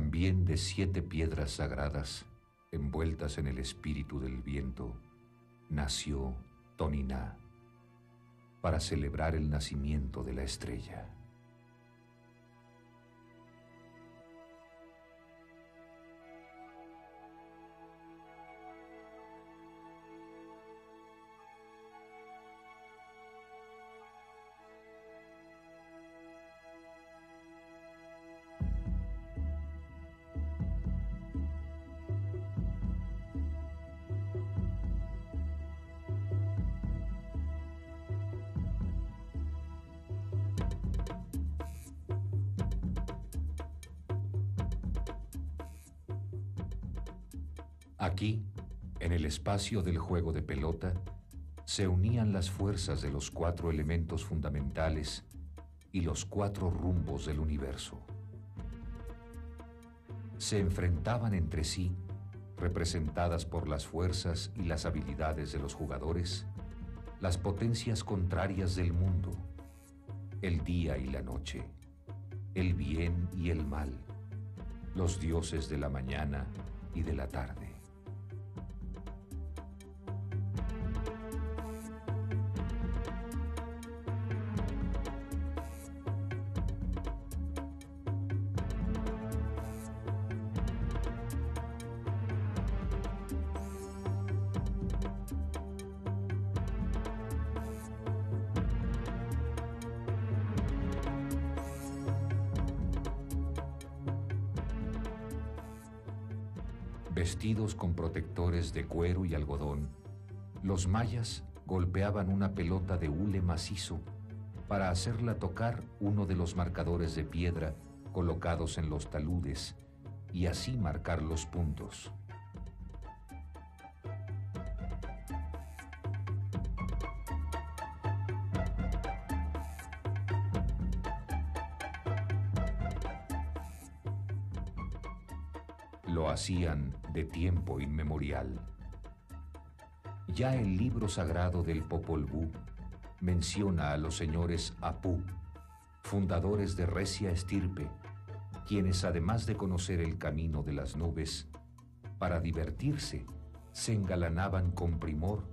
También de 7 piedras sagradas, envueltas en el espíritu del viento, nació Toniná, para celebrar el nacimiento de la estrella. Aquí, en el espacio del juego de pelota, se unían las fuerzas de los 4 elementos fundamentales y los 4 rumbos del universo. Se enfrentaban entre sí, representadas por las fuerzas y las habilidades de los jugadores, las potencias contrarias del mundo, el día y la noche, el bien y el mal, los dioses de la mañana y de la tarde. Vestidos con protectores de cuero y algodón, los mayas golpeaban una pelota de hule macizo para hacerla tocar uno de los marcadores de piedra colocados en los taludes y así marcar los puntos. Lo hacían de tiempo inmemorial. Ya el libro sagrado del Popol Vuh menciona a los señores Apú, fundadores de recia estirpe, quienes además de conocer el camino de las nubes, para divertirse, se engalanaban con primor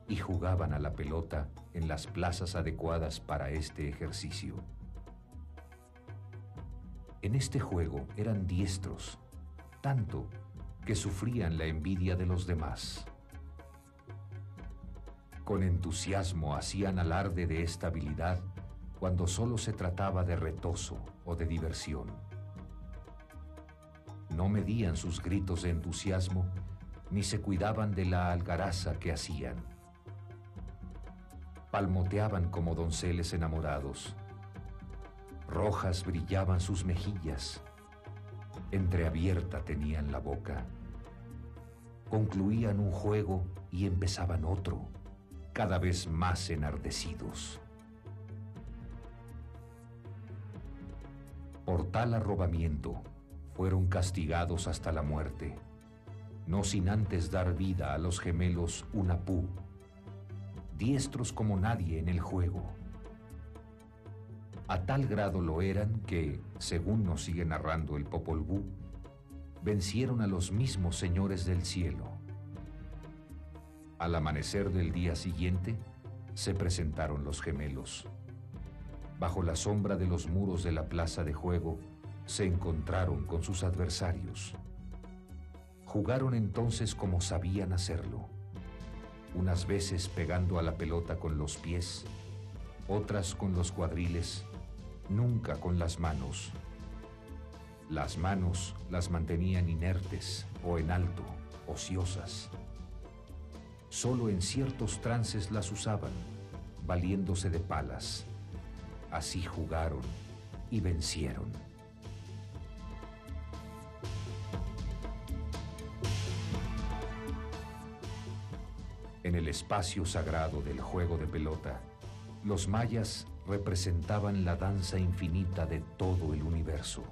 y jugaban a la pelota en las plazas adecuadas para este ejercicio. En este juego eran diestros, tanto que sufrían la envidia de los demás. Con entusiasmo hacían alarde de esta habilidad cuando solo se trataba de retozo o de diversión. No medían sus gritos de entusiasmo ni se cuidaban de la algaraza que hacían. Palmoteaban como donceles enamorados. Rojas brillaban sus mejillas. Entreabierta tenían la boca. Concluían un juego y empezaban otro, cada vez más enardecidos. Por tal arrobamiento fueron castigados hasta la muerte, no sin antes dar vida a los gemelos Hunahpu, diestros como nadie en el juego. A tal grado lo eran que, según nos sigue narrando el Popol Vuh, vencieron a los mismos señores del cielo. Al amanecer del día siguiente, se presentaron los gemelos. Bajo la sombra de los muros de la plaza de juego, se encontraron con sus adversarios. Jugaron entonces como sabían hacerlo, unas veces pegando a la pelota con los pies, otras con los cuadriles, nunca con las manos. Las manos las mantenían inertes o en alto, ociosas. Solo en ciertos trances las usaban, valiéndose de palas. Así jugaron y vencieron. En el espacio sagrado del juego de pelota, los mayas representaban la danza infinita de todo el universo.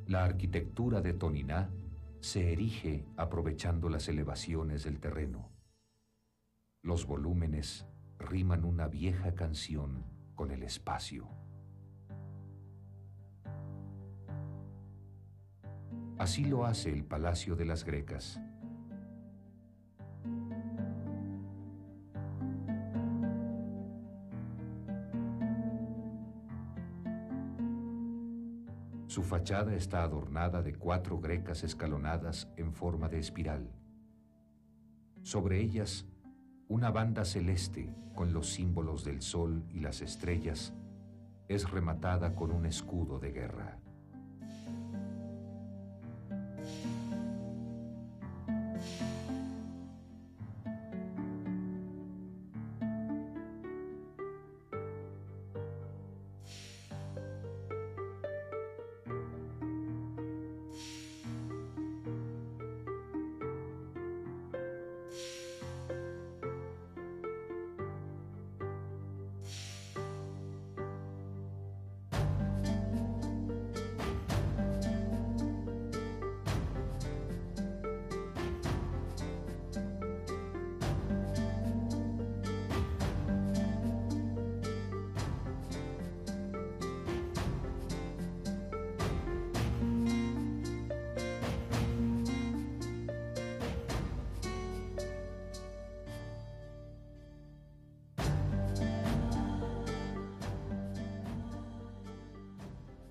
La arquitectura de Toniná se erige aprovechando las elevaciones del terreno. Los volúmenes riman una vieja canción con el espacio. Así lo hace el Palacio de las Grecas. Su fachada está adornada de 4 grecas escalonadas en forma de espiral. Sobre ellas, una banda celeste con los símbolos del sol y las estrellas es rematada con un escudo de guerra.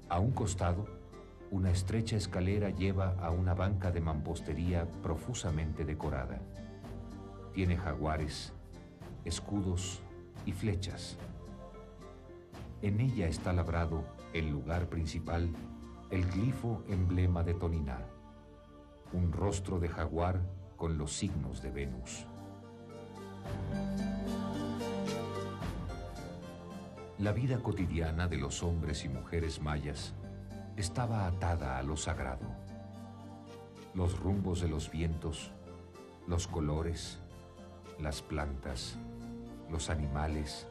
A un costado, una estrecha escalera lleva a una banca de mampostería profusamente decorada. Tiene jaguares, escudos y flechas. En ella está labrado, en lugar principal, el glifo emblema de Toniná, un rostro de jaguar con los signos de Venus. La vida cotidiana de los hombres y mujeres mayas estaba atada a lo sagrado. Los rumbos de los vientos, los colores, las plantas, los animales,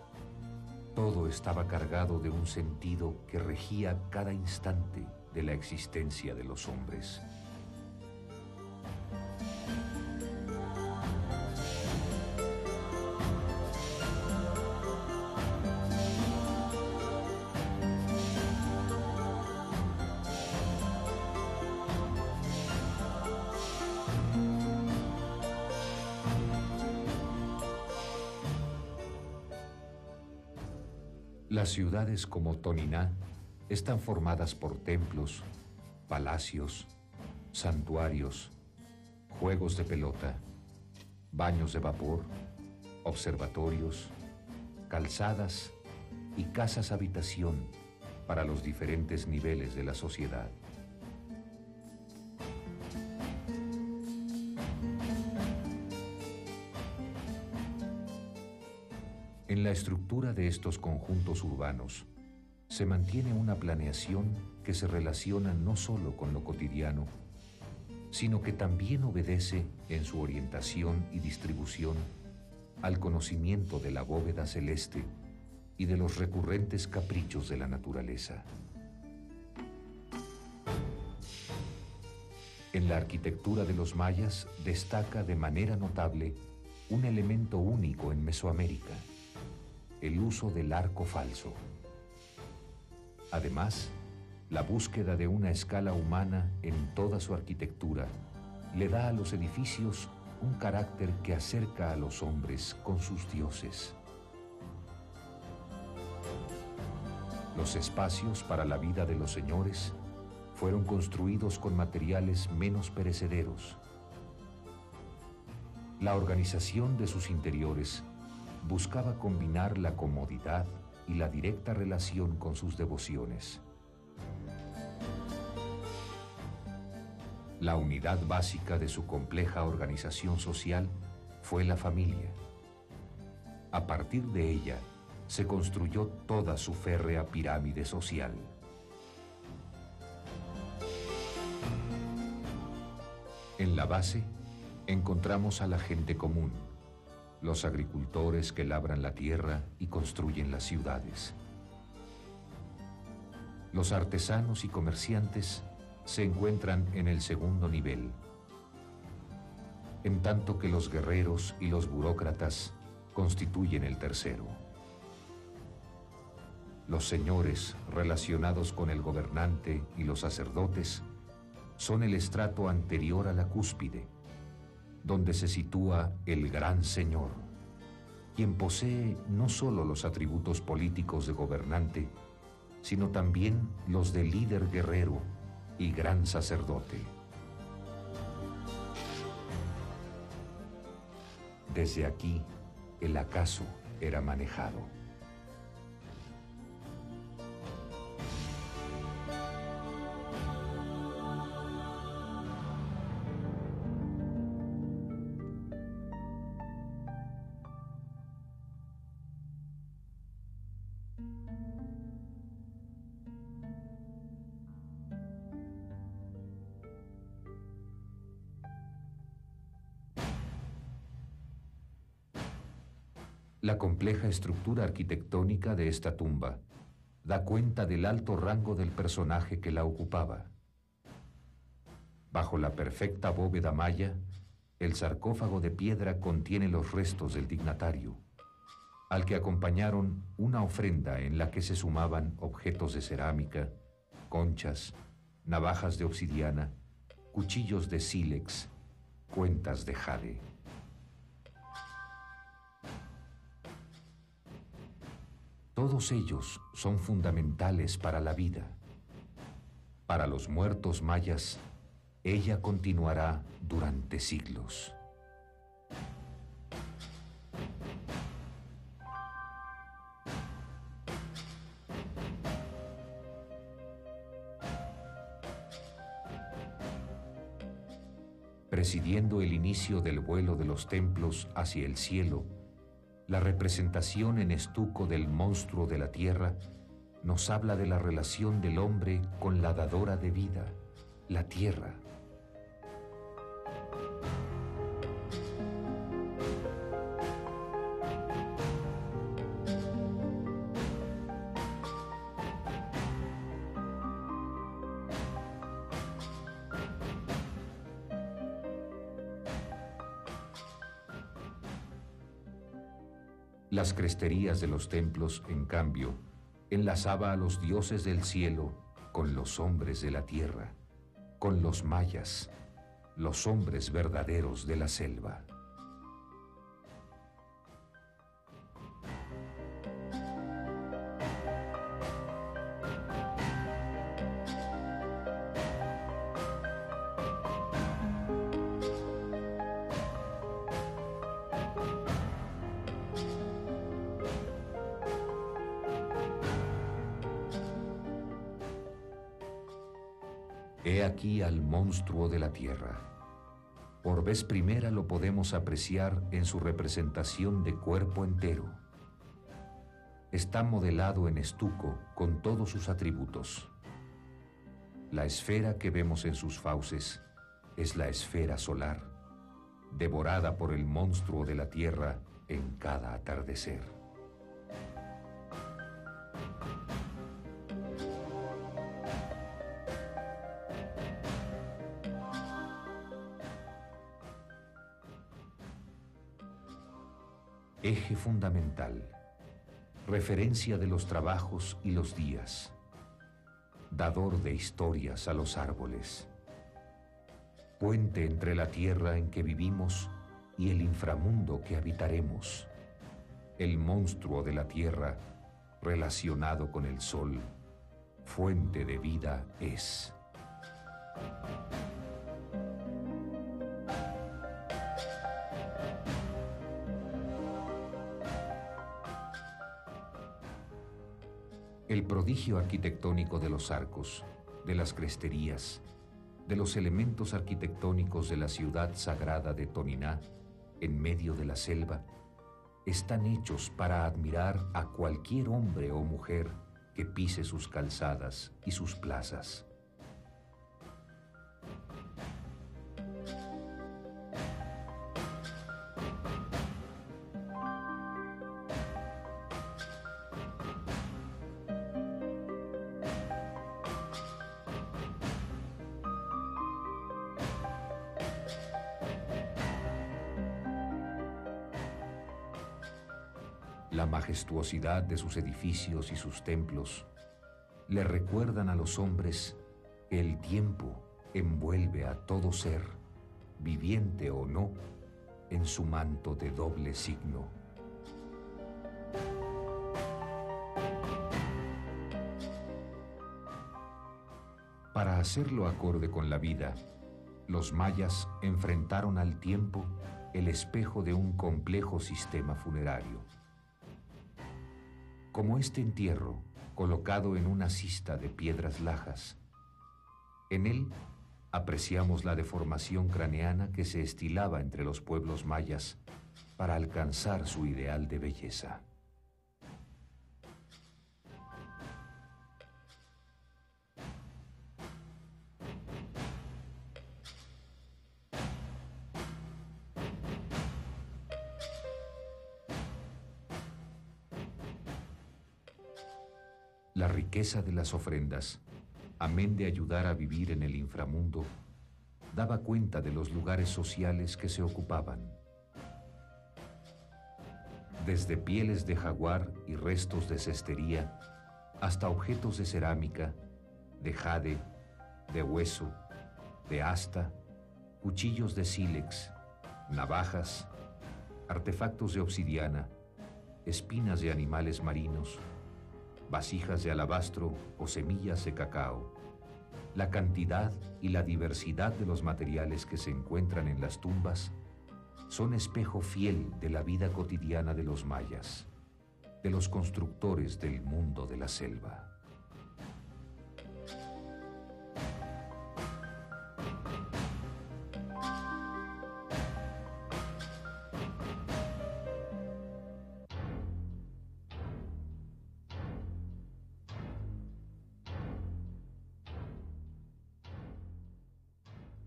todo estaba cargado de un sentido que regía cada instante de la existencia de los hombres. Las ciudades como Toniná están formadas por templos, palacios, santuarios, juegos de pelota, baños de vapor, observatorios, calzadas y casas habitación para los diferentes niveles de la sociedad. En la estructura de estos conjuntos urbanos se mantiene una planeación que se relaciona no solo con lo cotidiano, sino que también obedece en su orientación y distribución al conocimiento de la bóveda celeste y de los recurrentes caprichos de la naturaleza. En la arquitectura de los mayas destaca de manera notable un elemento único en Mesoamérica: el uso del arco falso. Además, la búsqueda de una escala humana en toda su arquitectura le da a los edificios un carácter que acerca a los hombres con sus dioses. Los espacios para la vida de los señores fueron construidos con materiales menos perecederos. La organización de sus interiores buscaba combinar la comodidad y la directa relación con sus devociones. La unidad básica de su compleja organización social fue la familia. A partir de ella se construyó toda su férrea pirámide social. En la base encontramos a la gente común, los agricultores que labran la tierra y construyen las ciudades, los artesanos y comerciantes se encuentran en el segundo nivel, en tanto que los guerreros y los burócratas constituyen el tercero. Los señores relacionados con el gobernante y los sacerdotes son el estrato anterior a la cúspide, donde se sitúa el gran señor, quien posee no solo los atributos políticos de gobernante, sino también los de líder guerrero y gran sacerdote. Desde aquí, el acaso era manejado. La compleja estructura arquitectónica de esta tumba da cuenta del alto rango del personaje que la ocupaba. Bajo la perfecta bóveda maya, el sarcófago de piedra contiene los restos del dignatario, al que acompañaron una ofrenda en la que se sumaban objetos de cerámica, conchas, navajas de obsidiana, cuchillos de sílex, cuentas de jade. Todos ellos son fundamentales para la vida. Para los muertos mayas, ella continuará durante siglos. Presidiendo el inicio del vuelo de los templos hacia el cielo, la representación en estuco del monstruo de la tierra nos habla de la relación del hombre con la dadora de vida, la tierra. Las cresterías de los templos, en cambio, enlazaba a los dioses del cielo con los hombres de la tierra, con los mayas, los hombres verdaderos de la selva. He aquí al monstruo de la tierra. Por vez primera lo podemos apreciar en su representación de cuerpo entero. Está modelado en estuco con todos sus atributos. La esfera que vemos en sus fauces es la esfera solar, devorada por el monstruo de la tierra en cada atardecer. Eje fundamental, referencia de los trabajos y los días, dador de historias a los árboles, puente entre la tierra en que vivimos y el inframundo que habitaremos, el monstruo de la tierra relacionado con el sol, fuente de vida es. El prodigio arquitectónico de los arcos, de las cresterías, de los elementos arquitectónicos de la ciudad sagrada de Toniná, en medio de la selva, están hechos para admirar a cualquier hombre o mujer que pise sus calzadas y sus plazas. La majestuosidad de sus edificios y sus templos le recuerdan a los hombres que el tiempo envuelve a todo ser, viviente o no, en su manto de doble signo. Para hacerlo acorde con la vida, los mayas enfrentaron al tiempo el espejo de un complejo sistema funerario. Como este entierro, colocado en una cista de piedras lajas, en él apreciamos la deformación craneana que se estilaba entre los pueblos mayas para alcanzar su ideal de belleza. La riqueza de las ofrendas, amén de ayudar a vivir en el inframundo, daba cuenta de los lugares sociales que se ocupaban. Desde pieles de jaguar y restos de cestería, hasta objetos de cerámica, de jade, de hueso, de asta, cuchillos de sílex, navajas, artefactos de obsidiana, espinas de animales marinos, vasijas de alabastro o semillas de cacao. La cantidad y la diversidad de los materiales que se encuentran en las tumbas son espejo fiel de la vida cotidiana de los mayas, de los constructores del mundo de la selva.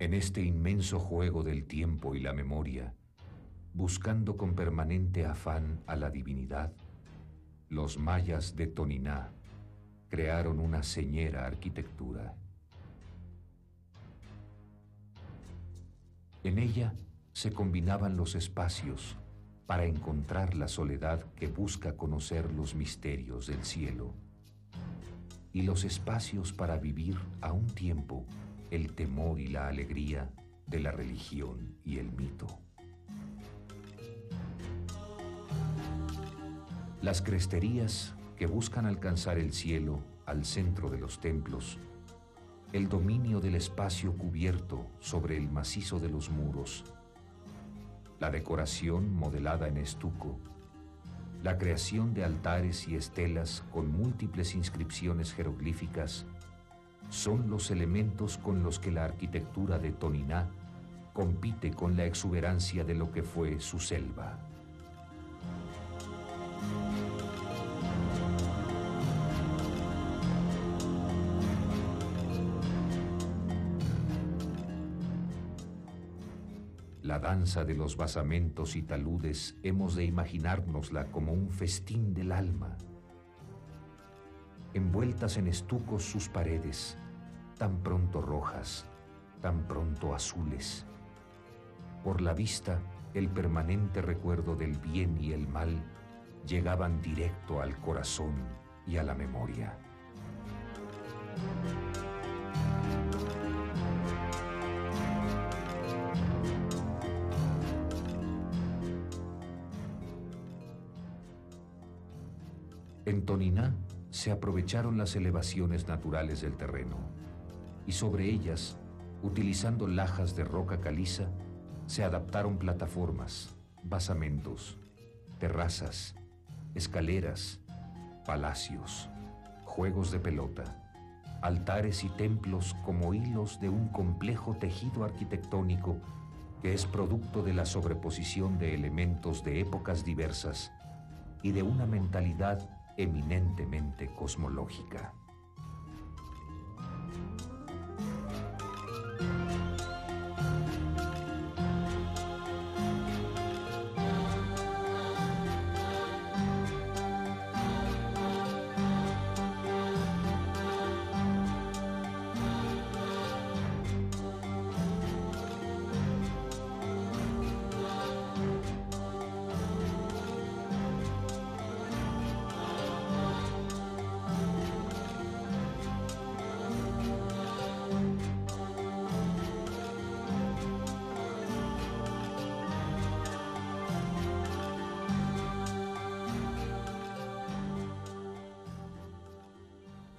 En este inmenso juego del tiempo y la memoria, buscando con permanente afán a la divinidad, los mayas de Toniná crearon una señera arquitectura. En ella se combinaban los espacios para encontrar la soledad que busca conocer los misterios del cielo, y los espacios para vivir a un tiempo el temor y la alegría de la religión y el mito. Las cresterías que buscan alcanzar el cielo al centro de los templos, el dominio del espacio cubierto sobre el macizo de los muros, la decoración modelada en estuco, la creación de altares y estelas con múltiples inscripciones jeroglíficas, son los elementos con los que la arquitectura de Toniná compite con la exuberancia de lo que fue su selva. La danza de los basamentos y taludes hemos de imaginárnosla como un festín del alma. Envueltas en estucos sus paredes, tan pronto rojas, tan pronto azules. Por la vista, el permanente recuerdo del bien y el mal llegaban directo al corazón y a la memoria. En Toniná se aprovecharon las elevaciones naturales del terreno y sobre ellas, utilizando lajas de roca caliza, se adaptaron plataformas, basamentos, terrazas, escaleras, palacios, juegos de pelota, altares y templos como hilos de un complejo tejido arquitectónico que es producto de la sobreposición de elementos de épocas diversas y de una mentalidad eminentemente cosmológica.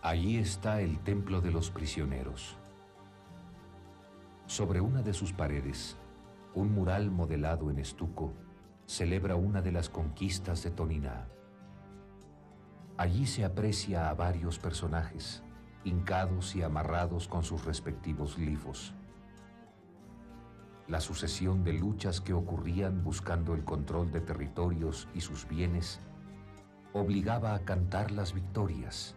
Allí está el templo de los prisioneros. Sobre una de sus paredes, un mural modelado en estuco celebra una de las conquistas de Toniná. Allí se aprecia a varios personajes, hincados y amarrados con sus respectivos glifos. La sucesión de luchas que ocurrían buscando el control de territorios y sus bienes obligaba a cantar las victorias.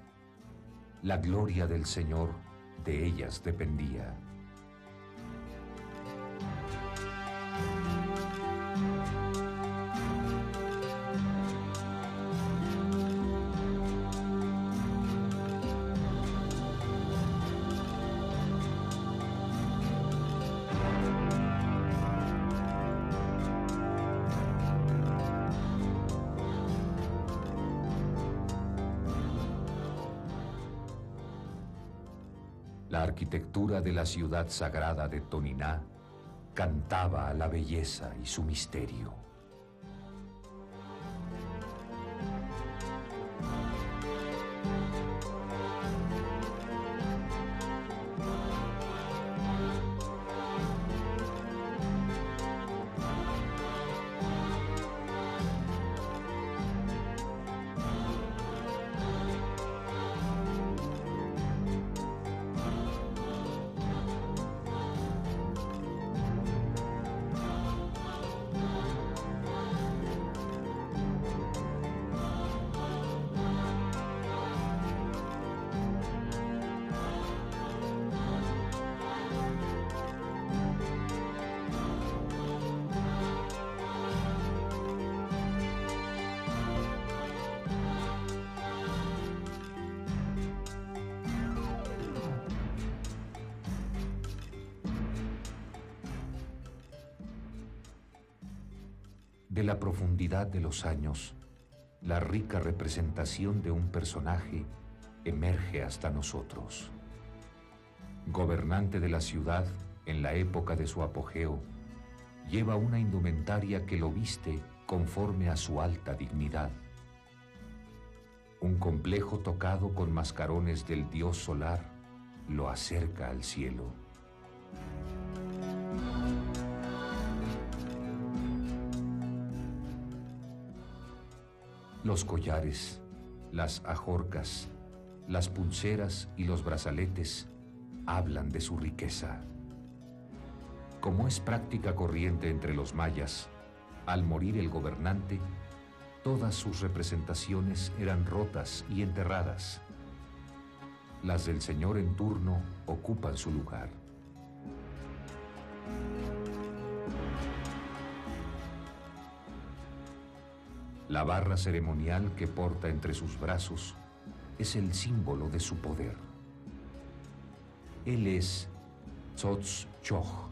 La gloria del Señor de ellas dependía. La arquitectura de la ciudad sagrada de Toniná cantaba a la belleza y su misterio. De la profundidad de los años, la rica representación de un personaje emerge hasta nosotros. Gobernante de la ciudad en la época de su apogeo, lleva una indumentaria que lo viste conforme a su alta dignidad. Un complejo tocado con mascarones del dios solar lo acerca al cielo. Los collares, las ajorcas, las pulseras y los brazaletes hablan de su riqueza. Como es práctica corriente entre los mayas, al morir el gobernante, todas sus representaciones eran rotas y enterradas. Las del señor en turno ocupan su lugar. La barra ceremonial que porta entre sus brazos es el símbolo de su poder. Él es Tzotzchoj.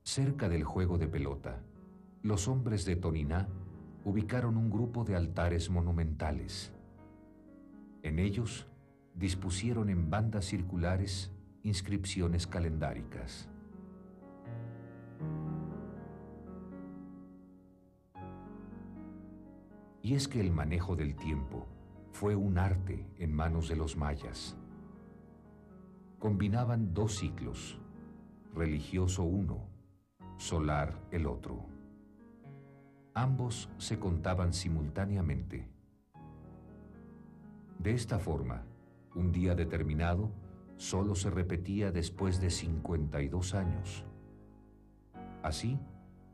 Cerca del juego de pelota, los hombres de Toniná ubicaron un grupo de altares monumentales. En ellos dispusieron en bandas circulares inscripciones calendáricas. Y es que el manejo del tiempo fue un arte en manos de los mayas. Combinaban dos ciclos, religioso uno, solar el otro. Ambos se contaban simultáneamente. De esta forma, un día determinado solo se repetía después de 52 años. Así,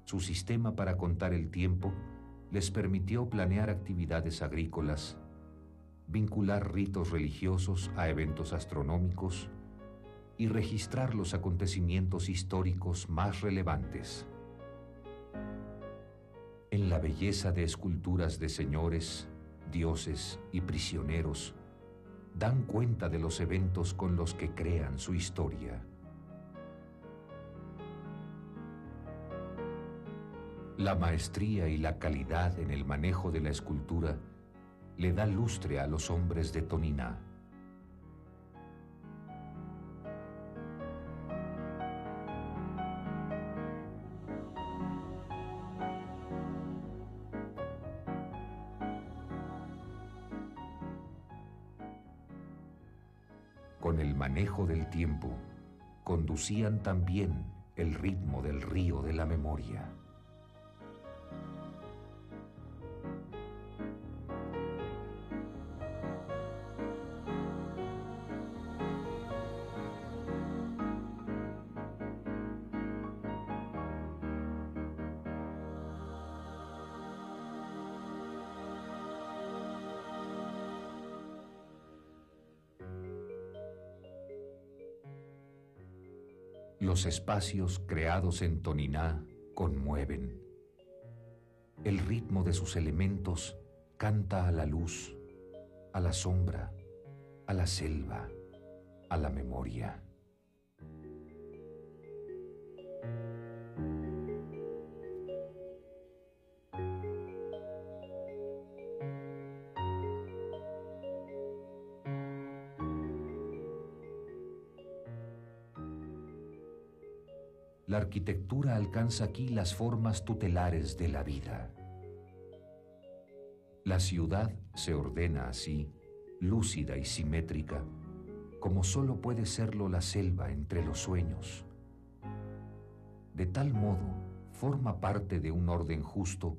su sistema para contar el tiempo les permitió planear actividades agrícolas, vincular ritos religiosos a eventos astronómicos y registrar los acontecimientos históricos más relevantes. En la belleza de esculturas de señores, dioses y prisioneros, dan cuenta de los eventos con los que crean su historia. La maestría y la calidad en el manejo de la escultura le da lustre a los hombres de Toniná. Con el manejo del tiempo, conducían también el ritmo del río de la memoria. Los espacios creados en Toniná conmueven. El ritmo de sus elementos canta a la luz, a la sombra, a la selva, a la memoria. La arquitectura alcanza aquí las formas tutelares de la vida. La ciudad se ordena así, lúcida y simétrica, como solo puede serlo la selva entre los sueños. De tal modo, forma parte de un orden justo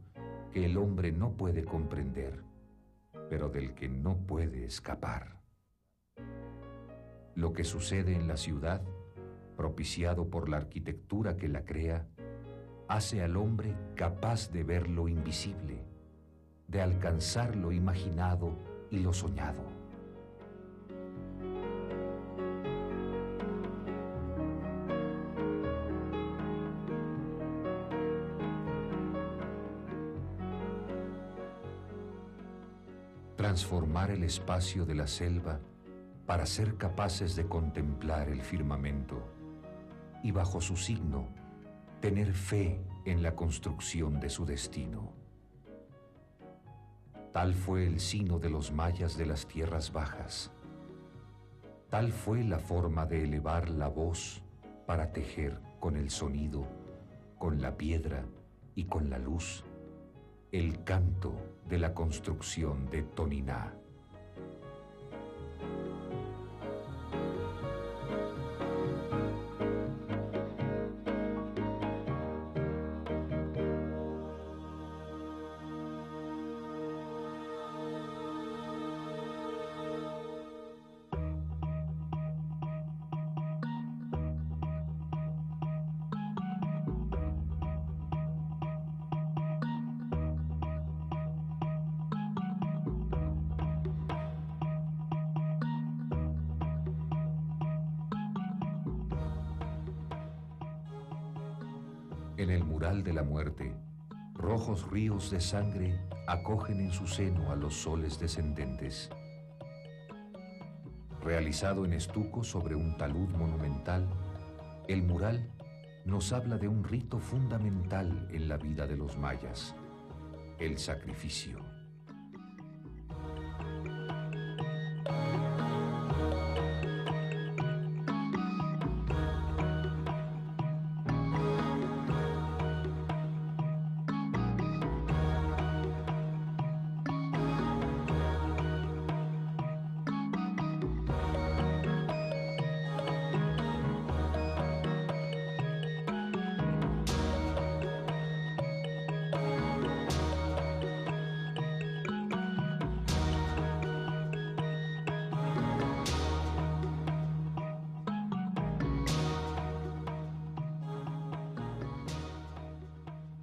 que el hombre no puede comprender, pero del que no puede escapar. Lo que sucede en la ciudad, propiciado por la arquitectura que la crea, hace al hombre capaz de ver lo invisible, de alcanzar lo imaginado y lo soñado. Transformar el espacio de la selva para ser capaces de contemplar el firmamento y bajo su signo tener fe en la construcción de su destino. Tal fue el sino de los mayas de las tierras bajas. Tal fue la forma de elevar la voz para tejer con el sonido, con la piedra y con la luz el canto de la construcción de Toniná. En el mural de la muerte, rojos ríos de sangre acogen en su seno a los soles descendentes. Realizado en estuco sobre un talud monumental, el mural nos habla de un rito fundamental en la vida de los mayas: el sacrificio.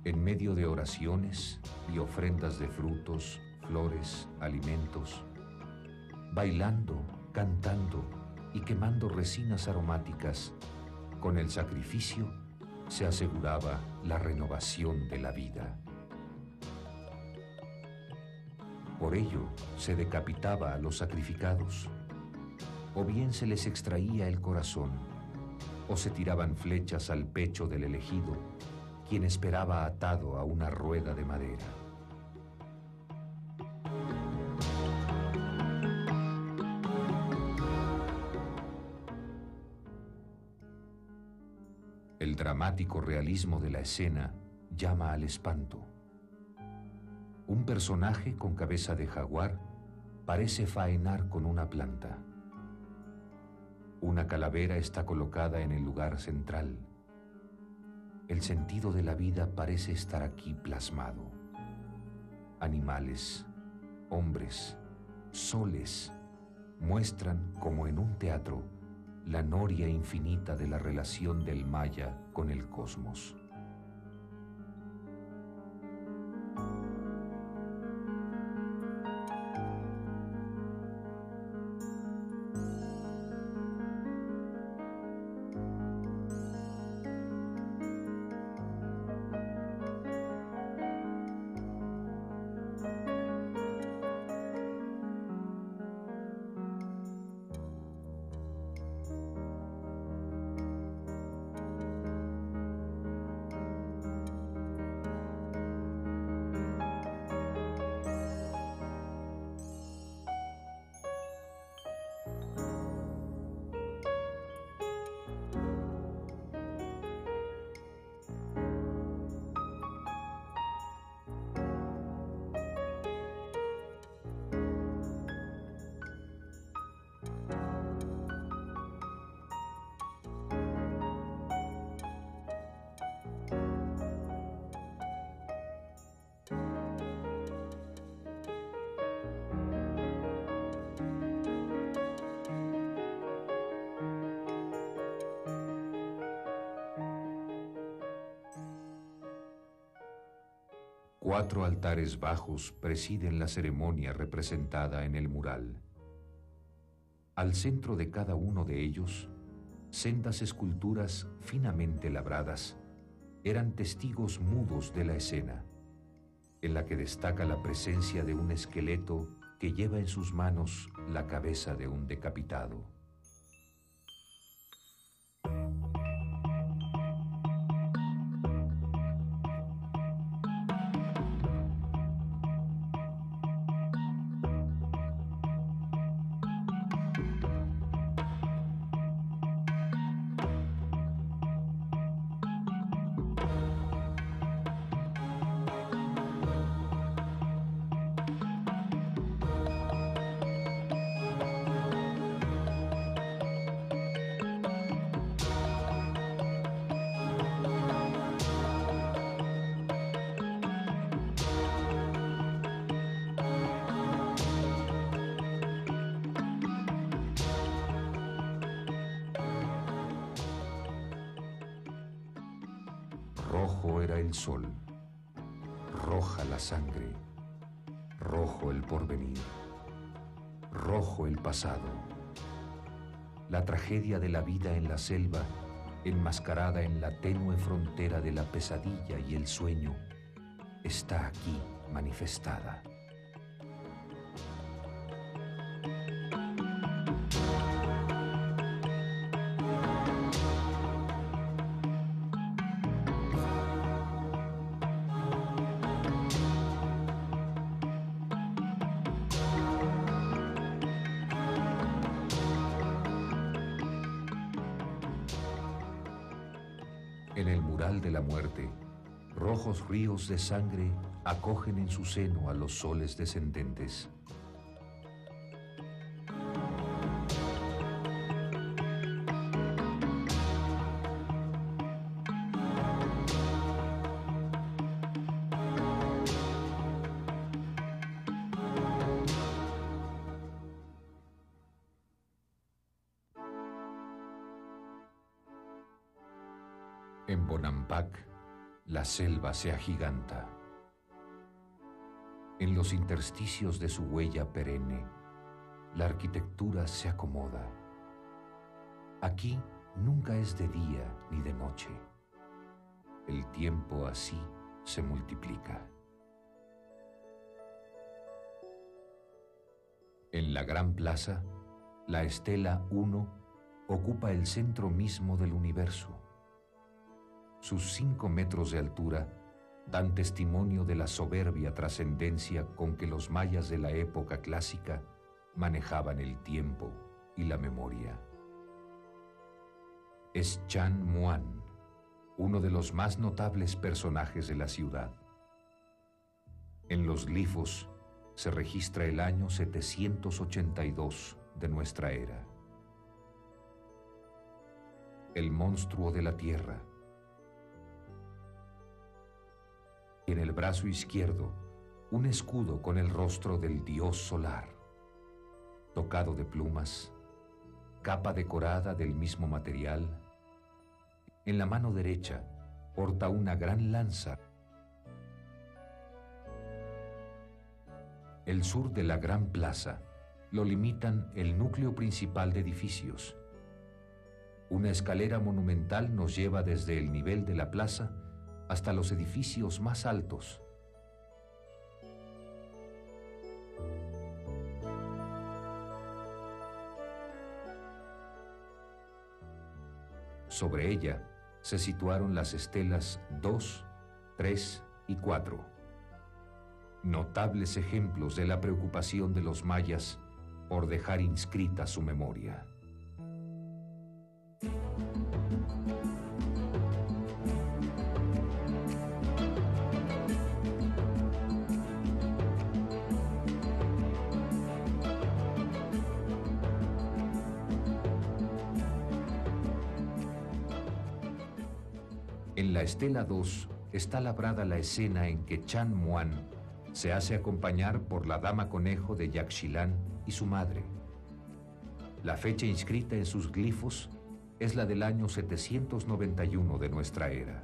En medio de oraciones y ofrendas de frutos, flores, alimentos, bailando, cantando y quemando resinas aromáticas, con el sacrificio se aseguraba la renovación de la vida. Por ello se decapitaba a los sacrificados, o bien se les extraía el corazón, o se tiraban flechas al pecho del elegido, quien esperaba atado a una rueda de madera. El dramático realismo de la escena llama al espanto. Un personaje con cabeza de jaguar parece faenar con una planta. Una calavera está colocada en el lugar central. El sentido de la vida parece estar aquí plasmado. Animales, hombres, soles, muestran, como en un teatro, la noria infinita de la relación del Maya con el cosmos. Cuatro altares bajos presiden la ceremonia representada en el mural. Al centro de cada uno de ellos, sendas esculturas finamente labradas eran testigos mudos de la escena, en la que destaca la presencia de un esqueleto que lleva en sus manos la cabeza de un decapitado. Rojo era el sol, roja la sangre, rojo el porvenir, rojo el pasado. La tragedia de la vida en la selva, enmascarada en la tenue frontera de la pesadilla y el sueño, está aquí manifestada. En el mural de la muerte, rojos ríos de sangre acogen en su seno a los soles descendentes. En Bonampak, la selva se agiganta. En los intersticios de su huella perenne, la arquitectura se acomoda. Aquí nunca es de día ni de noche. El tiempo así se multiplica. En la gran plaza, la estela 1 ocupa el centro mismo del universo. Sus 5 metros de altura dan testimonio de la soberbia trascendencia con que los mayas de la época clásica manejaban el tiempo y la memoria. Es Chan Muan, uno de los más notables personajes de la ciudad. En los glifos se registra el año 782 de nuestra era. el monstruo de la tierra. Y en el brazo izquierdo, un escudo con el rostro del dios solar, tocado de plumas, capa decorada del mismo material. En la mano derecha porta una gran lanza. El sur de la gran plaza lo limitan el núcleo principal de edificios. Una escalera monumental nos lleva desde el nivel de la plaza hasta los edificios más altos. Sobre ella se situaron las estelas 2, 3 y 4. Notables ejemplos de la preocupación de los mayas por dejar inscrita su memoria. En la estela 2 está labrada la escena en que Chan Muan se hace acompañar por la dama conejo de Yaxchilán y su madre. La fecha inscrita en sus glifos es la del año 791 de nuestra era.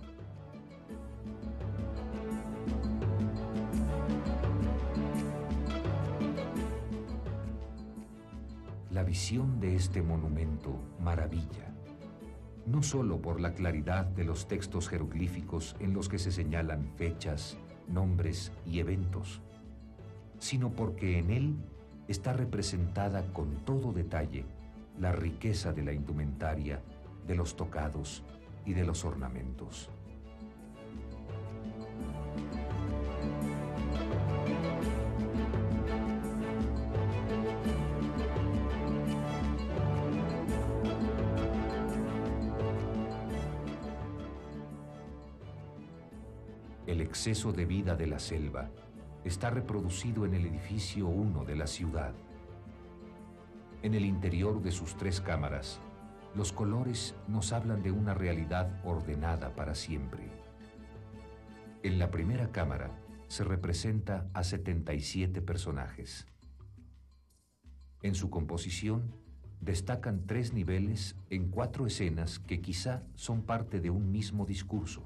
La visión de este monumento maravilla, no solo por la claridad de los textos jeroglíficos en los que se señalan fechas, nombres y eventos, sino porque en él está representada con todo detalle la riqueza de la indumentaria, de los tocados y de los ornamentos. El exceso de vida de la selva está reproducido en el edificio 1 de la ciudad. En el interior de sus 3 cámaras, los colores nos hablan de una realidad ordenada para siempre. En la primera cámara se representa a 77 personajes. En su composición destacan 3 niveles en 4 escenas que quizá son parte de un mismo discurso.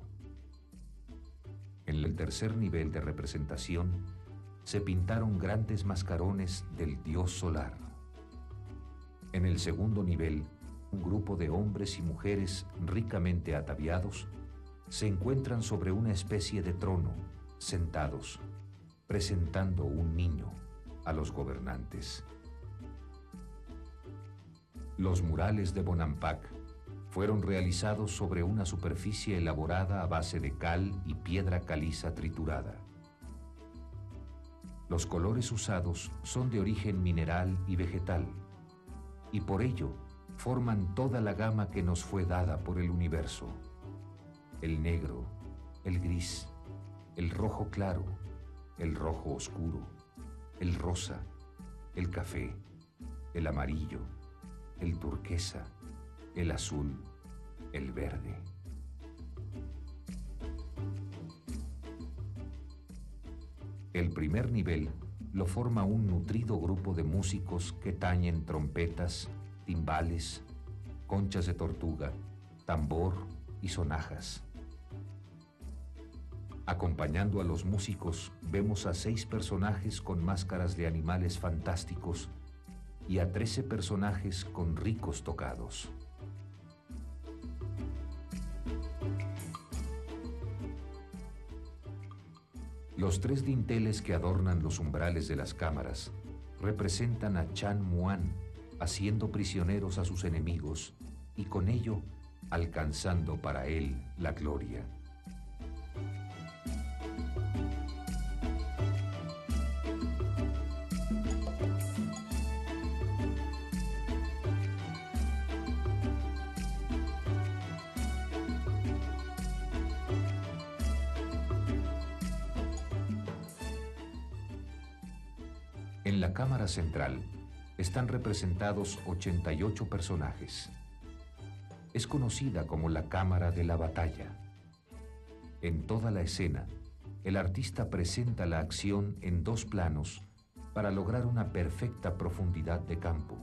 En el tercer nivel de representación se pintaron grandes mascarones del dios solar. En el segundo nivel, un grupo de hombres y mujeres ricamente ataviados se encuentran sobre una especie de trono, sentados, presentando un niño a los gobernantes. Los murales de Bonampak fueron realizados sobre una superficie elaborada a base de cal y piedra caliza triturada. Los colores usados son de origen mineral y vegetal, y por ello forman toda la gama que nos fue dada por el universo: el negro, el gris, el rojo claro, el rojo oscuro, el rosa, el café, el amarillo, el turquesa, el azul, el verde. El primer nivel lo forma un nutrido grupo de músicos que tañen trompetas, timbales, conchas de tortuga, tambor y sonajas. Acompañando a los músicos, vemos a 6 personajes con máscaras de animales fantásticos y a 13 personajes con ricos tocados. Los 3 dinteles que adornan los umbrales de las cámaras representan a Chan Muan haciendo prisioneros a sus enemigos y con ello alcanzando para él la gloria. En la cámara central están representados 88 personajes. es conocida como la cámara de la batalla. En toda la escena, el artista presenta la acción en dos planos para lograr una perfecta profundidad de campo.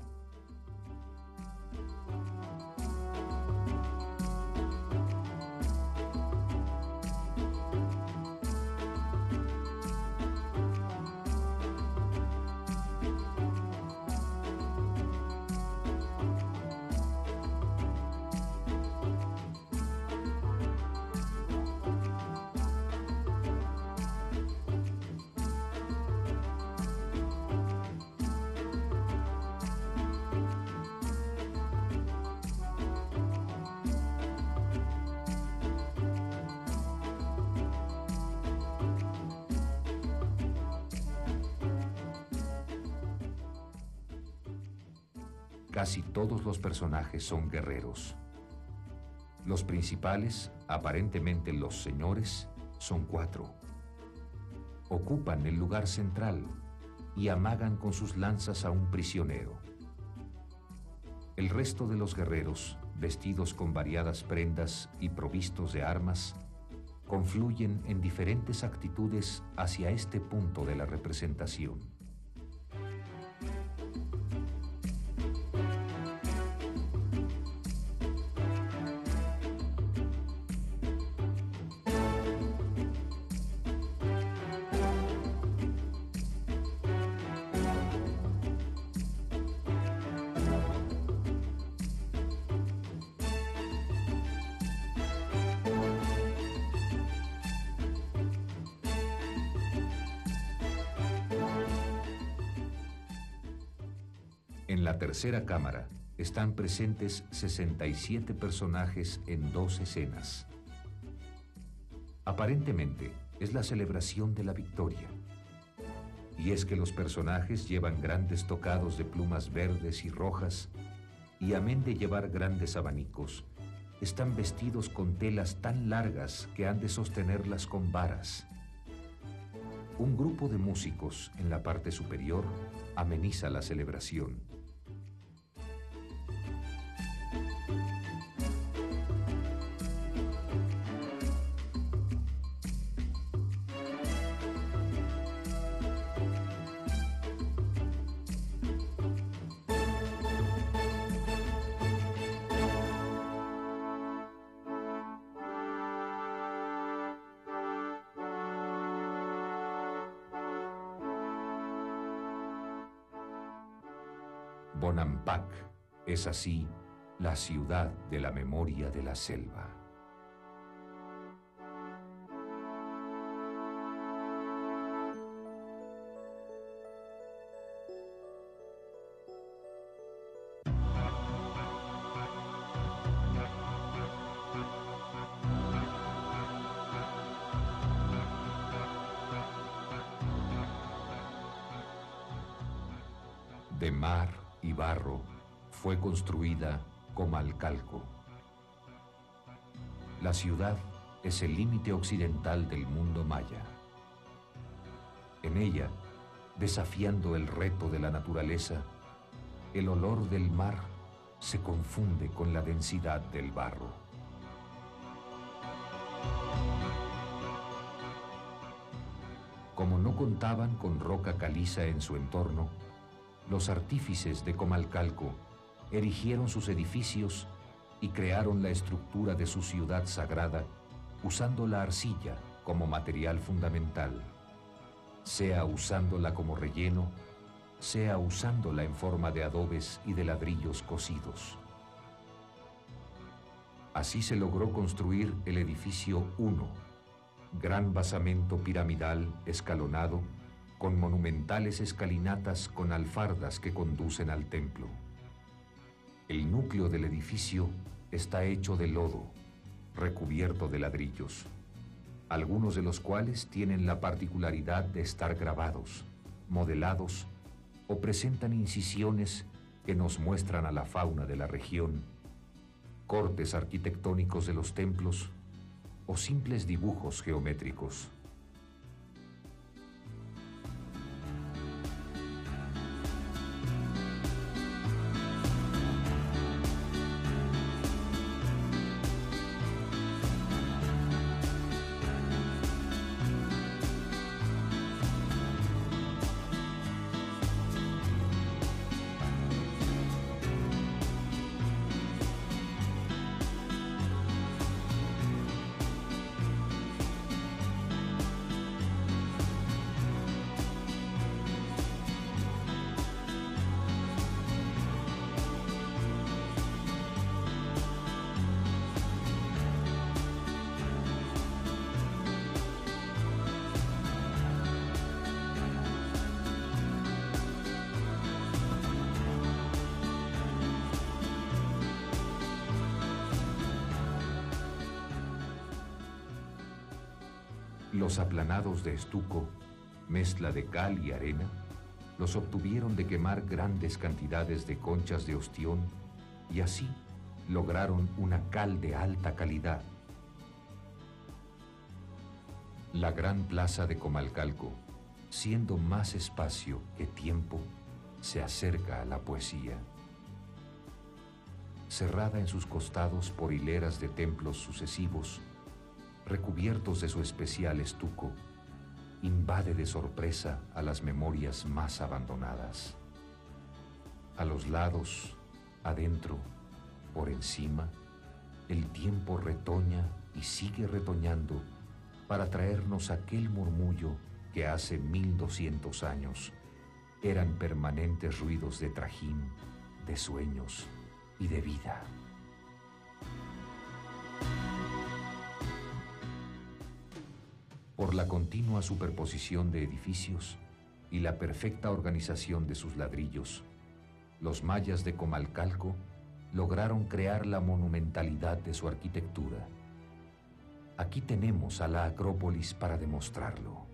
Casi todos los personajes son guerreros. Los principales, aparentemente los señores, son 4. Ocupan el lugar central y amagan con sus lanzas a un prisionero. El resto de los guerreros, vestidos con variadas prendas y provistos de armas, confluyen en diferentes actitudes hacia este punto de la representación. En la tercera cámara están presentes 67 personajes en 2 escenas. Aparentemente es la celebración de la victoria. Y es que los personajes llevan grandes tocados de plumas verdes y rojas y, amén de llevar grandes abanicos, están vestidos con telas tan largas que han de sostenerlas con varas. Un grupo de músicos en la parte superior ameniza la celebración. Bonampak es así la ciudad de la memoria de la selva. De mar y barro fue construida Comalcalco. La ciudad es el límite occidental del mundo maya. En ella, desafiando el reto de la naturaleza, el olor del mar se confunde con la densidad del barro. Como no contaban con roca caliza en su entorno, los artífices de Comalcalco erigieron sus edificios y crearon la estructura de su ciudad sagrada usando la arcilla como material fundamental, sea usándola como relleno, sea usándola en forma de adobes y de ladrillos cocidos. Así se logró construir el edificio 1, gran basamento piramidal escalonado con monumentales escalinatas con alfardas que conducen al templo. El núcleo del edificio está hecho de lodo, recubierto de ladrillos, algunos de los cuales tienen la particularidad de estar grabados, modelados o presentan incisiones que nos muestran a la fauna de la región, cortes arquitectónicos de los templos o simples dibujos geométricos. Los aplanados de estuco, mezcla de cal y arena, los obtuvieron de quemar grandes cantidades de conchas de ostión y así lograron una cal de alta calidad. La gran plaza de Comalcalco, siendo más espacio que tiempo, se acerca a la poesía. Cerrada en sus costados por hileras de templos sucesivos, recubiertos de su especial estuco, invade de sorpresa a las memorias más abandonadas. A los lados, adentro, por encima, el tiempo retoña y sigue retoñando para traernos aquel murmullo que hace 1200 años eran permanentes ruidos de trajín, de sueños y de vida. Por la continua superposición de edificios y la perfecta organización de sus ladrillos, los mayas de Comalcalco lograron crear la monumentalidad de su arquitectura. Aquí tenemos a la Acrópolis para demostrarlo.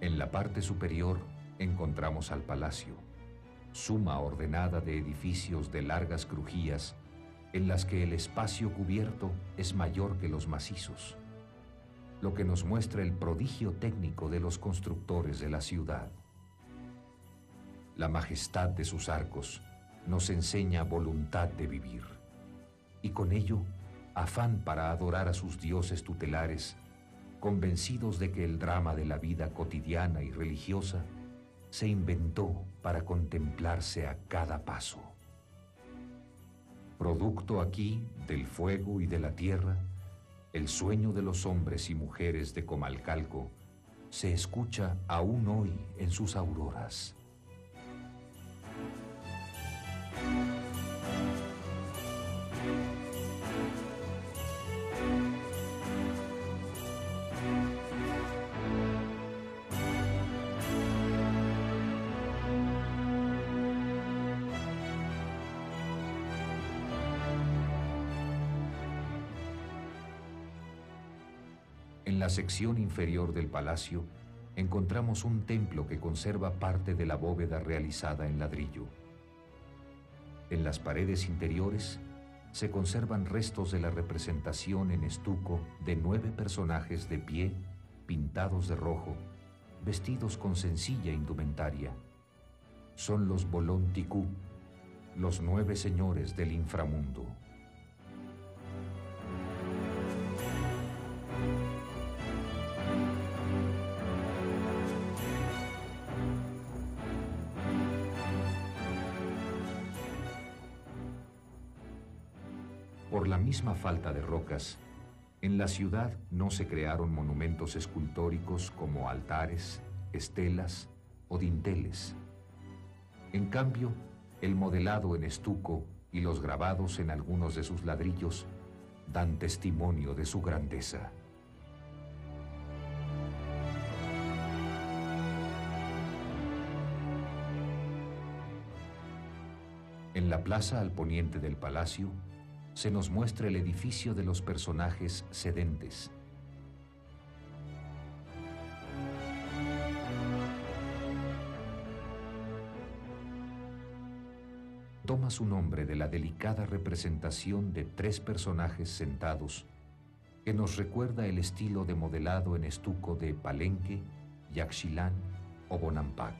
En la parte superior encontramos al palacio, suma ordenada de edificios de largas crujías en las que el espacio cubierto es mayor que los macizos, lo que nos muestra el prodigio técnico de los constructores de la ciudad. La majestad de sus arcos nos enseña voluntad de vivir, y con ello afán para adorar a sus dioses tutelares, convencidos de que el drama de la vida cotidiana y religiosa se inventó para contemplarse a cada paso. Producto aquí del fuego y de la tierra, el sueño de los hombres y mujeres de Comalcalco se escucha aún hoy en sus auroras. En la sección inferior del palacio encontramos un templo que conserva parte de la bóveda realizada en ladrillo. En las paredes interiores se conservan restos de la representación en estuco de 9 personajes de pie, pintados de rojo, vestidos con sencilla indumentaria. Son los Bolón Ticú, los 9 señores del inframundo. Por la misma falta de rocas, en la ciudad no se crearon monumentos escultóricos como altares, estelas o dinteles. En cambio, el modelado en estuco y los grabados en algunos de sus ladrillos dan testimonio de su grandeza. En la plaza al poniente del palacio se nos muestra el edificio de los personajes sedentes. Toma su nombre de la delicada representación de 3 personajes sentados que nos recuerda el estilo de modelado en estuco de Palenque, Yaxchilán o Bonampak.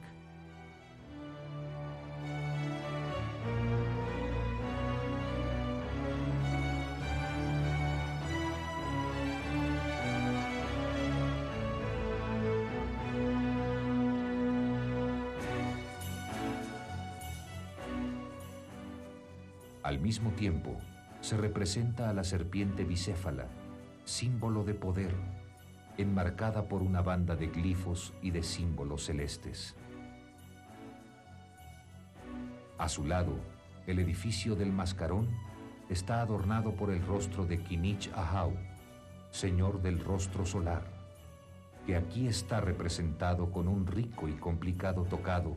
Al mismo tiempo, se representa a la serpiente bicéfala, símbolo de poder, enmarcada por una banda de glifos y de símbolos celestes. A su lado, el edificio del Mascarón está adornado por el rostro de Kinich Ahau, señor del rostro solar, que aquí está representado con un rico y complicado tocado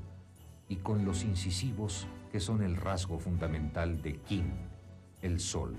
y con los incisivos que son el rasgo fundamental de Kin, el sol.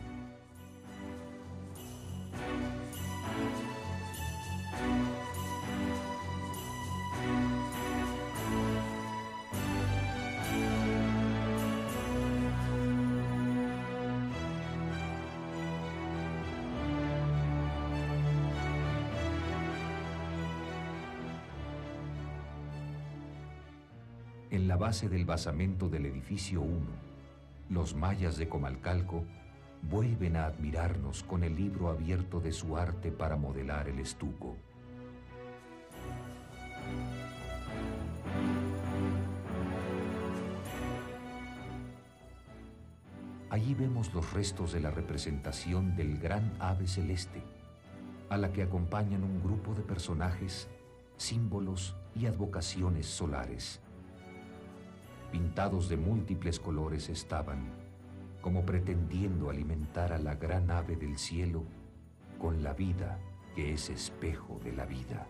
En la base del basamento del edificio 1, los mayas de Comalcalco vuelven a admirarnos con el libro abierto de su arte para modelar el estuco. Allí vemos los restos de la representación del gran ave celeste, a la que acompañan un grupo de personajes, símbolos y advocaciones solares. Pintados de múltiples colores estaban, como pretendiendo alimentar a la gran ave del cielo con la vida que es espejo de la vida.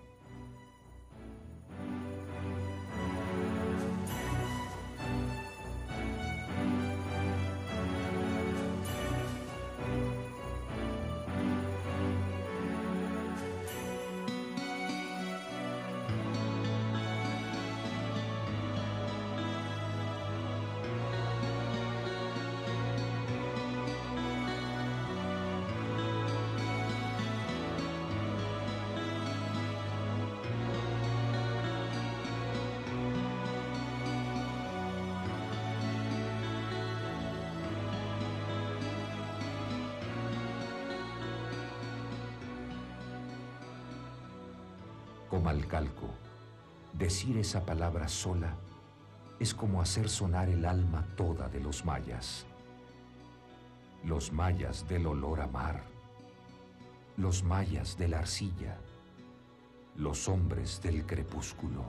Comalcalco, decir esa palabra sola es como hacer sonar el alma toda de los mayas. Los mayas del olor a mar, los mayas de la arcilla, los hombres del crepúsculo.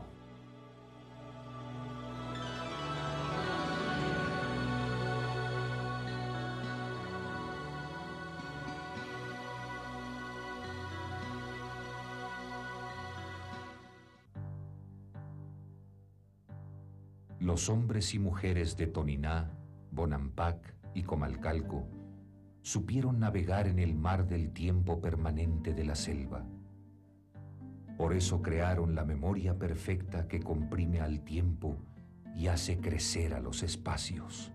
Los hombres y mujeres de Toniná, Bonampak y Comalcalco supieron navegar en el mar del tiempo permanente de la selva. Por eso crearon la memoria perfecta que comprime al tiempo y hace crecer a los espacios.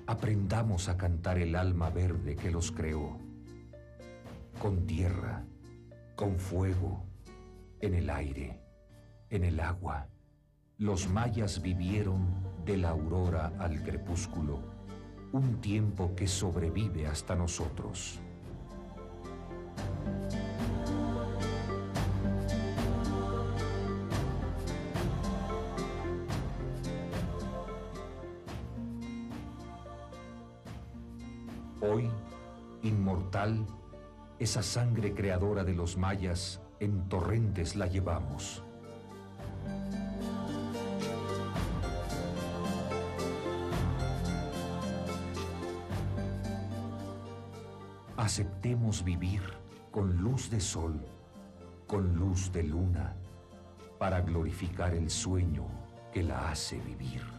Aprendamos a cantar el alma verde que los creó, con tierra, con fuego, en el aire, en el agua. Los mayas vivieron de la aurora al crepúsculo, un tiempo que sobrevive hasta nosotros. Hoy, inmortal, esa sangre creadora de los mayas, en torrentes la llevamos. Aceptemos vivir con luz de sol, con luz de luna, para glorificar el sueño que la hace vivir.